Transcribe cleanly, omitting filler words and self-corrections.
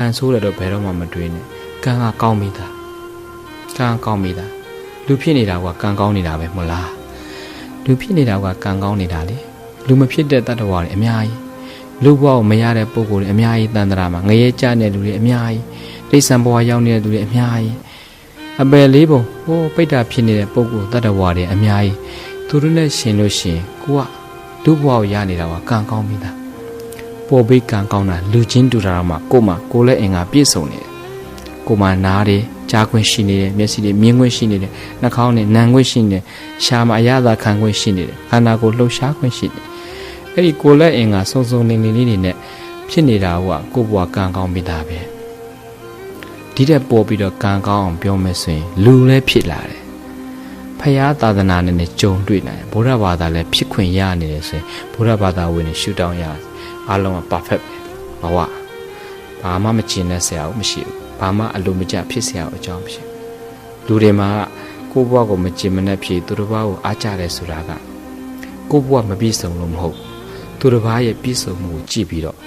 ကန်ဆိုးတယ်တော့ဘယ်တော့မှမတွေးနဲ့ကန်ကကောင်းမိတာကန်ကောင်းမိတာလူဖြစ်နေတာကကန်ကောင်းနေတာပဲမဟုတ်လားလူဖြစ်နေတာကကန်ကောင်းနေတာလေလူမဖြစ်တဲ့တတ္တဝါတွေအများကြီးလူဘဝကိုမရတဲ့ပုံကိုယ်တွေအများကြီးတန်တရာမှာငရဲကြတဲ့လူတွေအများကြီးတိဆံဘဝရောက်နေတဲ့လူတွေအများကြီးအပယ်လေးပုံဟိုပိတ္တာဖြစ်နေတဲ့ပုံကိုယ်တတ္တဝါတွေအများကြီးသူတို့နဲ့ရှင်လို့ရှင်ကိုကလူဘဝကိုရနေတာကကန်ကောင်းမိတာပေါ်ပြီးကန်ကောင်းတာလူချင်းတူတာမှကိုလည်းအင်္ဂါပြည့်စုံနေတယ်ကိုမှနားတယ်ကြားခွင့်ရှိနေတယ်မျက်စိတွေမြင်ခွင့်ရှိနေတယ်နှာခေါင်းနဲ့နံခွင့်ရှိနေတယ်ရှားမအရသာခံခွင့်ရှိနေတယ်ခန္ဓာကိုယ်လှုပ်ရှားခွင့်ရှိတယ်အဲ့ဒီကိုလည်းအင်္ဂါစုံစုံနေနေလေးတွေနဲ့ဖြစ်နေတာကကိုဘွားကန်ကောင်းမိတာပဲဒီတဲ့ပေါ်ပြီးတော့ကန်ကောင်းအောင်ပြောမယ်ဆိုရင်လူလည်းဖြစ်လာတယ်ဖယားသာသနာနဲ့ကြုံတွေ့နိုင်ဗုဒ္ဓဘာသာလည်းဖြစ်ခွင့်ရနေတယ်ဆိုရင်ဗုဒ္ဓဘာသာဝင်ရှုထောင့်ရအားလုံးက perfect ပဲဘဝဘာမှမကျင်တဲ့ဆရာဘူးမရှိဘူးဘာမှအလိုမကျဖြစ်ဆရာအကြောင်းမရှိလူတွေမှာကိုယ့်ဘဝကိုမကျင်မနဲ့ဖြစ်သူတစ်ပါးကိုအားကြတယ်ဆိုတာကကိုယ့်ဘဝမပြည့်စုံလို့မဟုတ်သူတစ်ပါးရဲ့ပြည့်စုံမှုကိုကြည့်ပြီးတော့